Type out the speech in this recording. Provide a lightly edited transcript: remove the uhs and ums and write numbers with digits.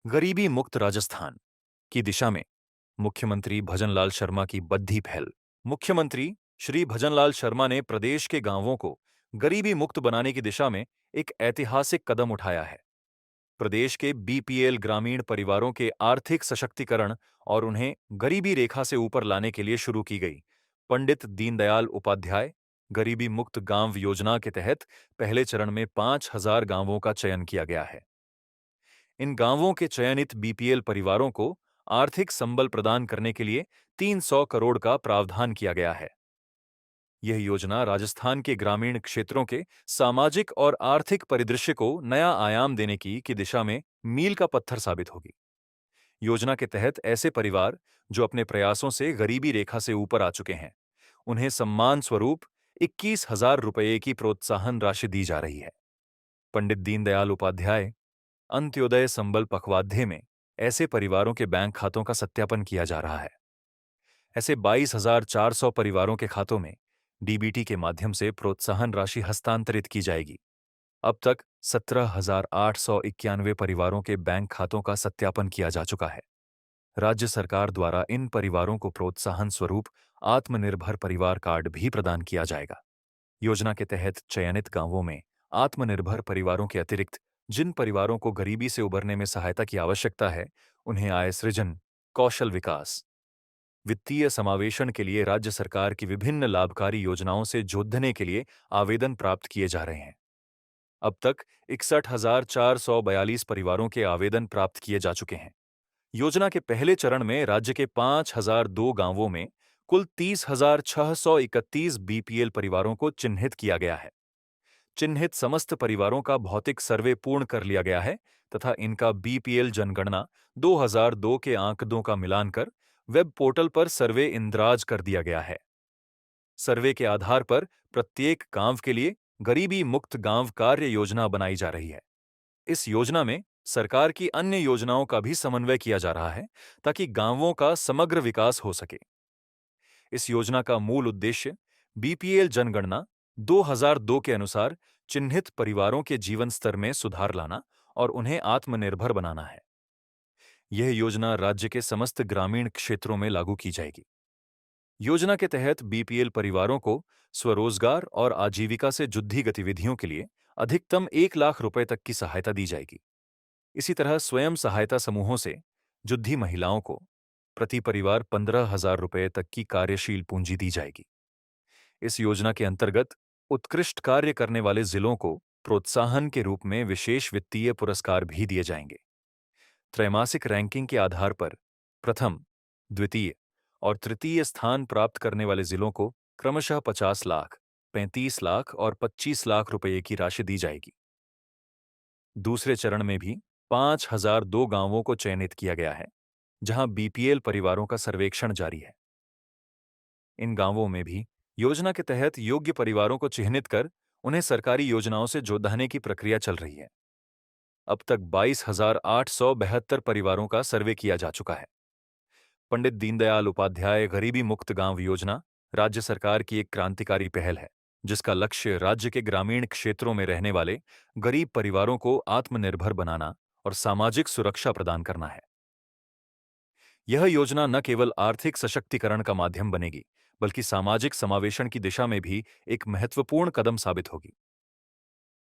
गरीबी मुक्त राजस्थान की दिशा में मुख्यमंत्री भजनलाल शर्मा की बद्धी पहल। मुख्यमंत्री श्री भजनलाल शर्मा ने प्रदेश के गांवों को गरीबी मुक्त बनाने की दिशा में एक ऐतिहासिक कदम उठाया है। प्रदेश के बीपीएल ग्रामीण परिवारों के आर्थिक सशक्तिकरण और उन्हें गरीबी रेखा से ऊपर लाने के लिए शुरू की गई पंडित दीनदयाल उपाध्याय गरीबी मुक्त गांव योजना के तहत पहले चरण में 5,000 गांवों का चयन किया गया है। इन गांवों के चयनित बीपीएल परिवारों को आर्थिक संबल प्रदान करने के लिए 300 करोड़ का प्रावधान किया गया है। यह योजना राजस्थान के ग्रामीण क्षेत्रों के सामाजिक और आर्थिक परिदृश्य को नया आयाम देने की दिशा में मील का पत्थर साबित होगी। योजना के तहत ऐसे परिवार जो अपने प्रयासों से गरीबी रेखा से ऊपर आ चुके हैं, उन्हें सम्मान स्वरूप 21,000 रुपये की प्रोत्साहन राशि दी जा रही है। पंडित दीनदयाल उपाध्याय अंत्योदय संबल पखवाध्य में ऐसे परिवारों के बैंक खातों का सत्यापन किया जा रहा है। ऐसे 22,400 परिवारों के खातों में डीबीटी के माध्यम से प्रोत्साहन राशि हस्तांतरित की जाएगी। अब तक 17,891 परिवारों के बैंक खातों का सत्यापन किया जा चुका है। राज्य सरकार द्वारा इन परिवारों को प्रोत्साहन स्वरूप आत्मनिर्भर परिवार कार्ड भी प्रदान किया जाएगा। योजना के तहत चयनित गांवों में आत्मनिर्भर परिवारों के अतिरिक्त जिन परिवारों को गरीबी से उबरने में सहायता की आवश्यकता है, उन्हें आय सृजन, कौशल विकास, वित्तीय समावेशन के लिए राज्य सरकार की विभिन्न लाभकारी योजनाओं से जोड़ने के लिए आवेदन प्राप्त किए जा रहे हैं। अब तक 61,442 परिवारों के आवेदन प्राप्त किए जा चुके हैं। योजना के पहले चरण में राज्य के 5,002 गांवों में कुल 30,631 बीपीएल परिवारों को चिन्हित किया गया है। चिन्हित समस्त परिवारों का भौतिक सर्वे पूर्ण कर लिया गया है तथा इनका बीपीएल जनगणना 2002 के आंकड़ों का मिलान कर वेब पोर्टल पर सर्वे इंद्राज कर दिया गया है। सर्वे के आधार पर प्रत्येक गांव के लिए गरीबी मुक्त गांव कार्य योजना बनाई जा रही है। इस योजना में सरकार की अन्य योजनाओं का भी समन्वय किया जा रहा है ताकि गांवों का समग्र विकास हो सके। इस योजना का मूल उद्देश्य बीपीएल जनगणना 2002 के अनुसार चिन्हित परिवारों के जीवन स्तर में सुधार लाना और उन्हें आत्मनिर्भर बनाना है। यह योजना राज्य के समस्त ग्रामीण क्षेत्रों में लागू की जाएगी। योजना के तहत बीपीएल परिवारों को स्वरोजगार और आजीविका से जुड़ी गतिविधियों के लिए अधिकतम 1 लाख रुपए तक की सहायता दी जाएगी। इसी तरह स्वयं सहायता समूहों से जुड़ी महिलाओं को प्रति परिवार 15,000 रुपये तक की कार्यशील पूंजी दी जाएगी। इस योजना के अंतर्गत उत्कृष्ट कार्य करने वाले जिलों को प्रोत्साहन के रूप में विशेष वित्तीय पुरस्कार भी दिए जाएंगे। त्रैमासिक रैंकिंग के आधार पर प्रथम, द्वितीय और तृतीय स्थान प्राप्त करने वाले जिलों को क्रमशः 50 लाख, 35 लाख और 25 लाख रुपये की राशि दी जाएगी। दूसरे चरण में भी 5,002 गांवों को चयनित किया गया है, जहां बीपीएल परिवारों का सर्वेक्षण जारी है। इन गांवों में भी योजना के तहत योग्य परिवारों को चिन्हित कर उन्हें सरकारी योजनाओं से जोड़ने की प्रक्रिया चल रही है। अब तक 22,872 परिवारों का सर्वे किया जा चुका है। पंडित दीनदयाल उपाध्याय गरीबी मुक्त गांव योजना राज्य सरकार की एक क्रांतिकारी पहल है, जिसका लक्ष्य राज्य के ग्रामीण क्षेत्रों में रहने वाले गरीब परिवारों को आत्मनिर्भर बनाना और सामाजिक सुरक्षा प्रदान करना है। यह योजना न केवल आर्थिक सशक्तिकरण का माध्यम बनेगी, बल्कि सामाजिक समावेशन की दिशा में भी एक महत्वपूर्ण कदम साबित होगी।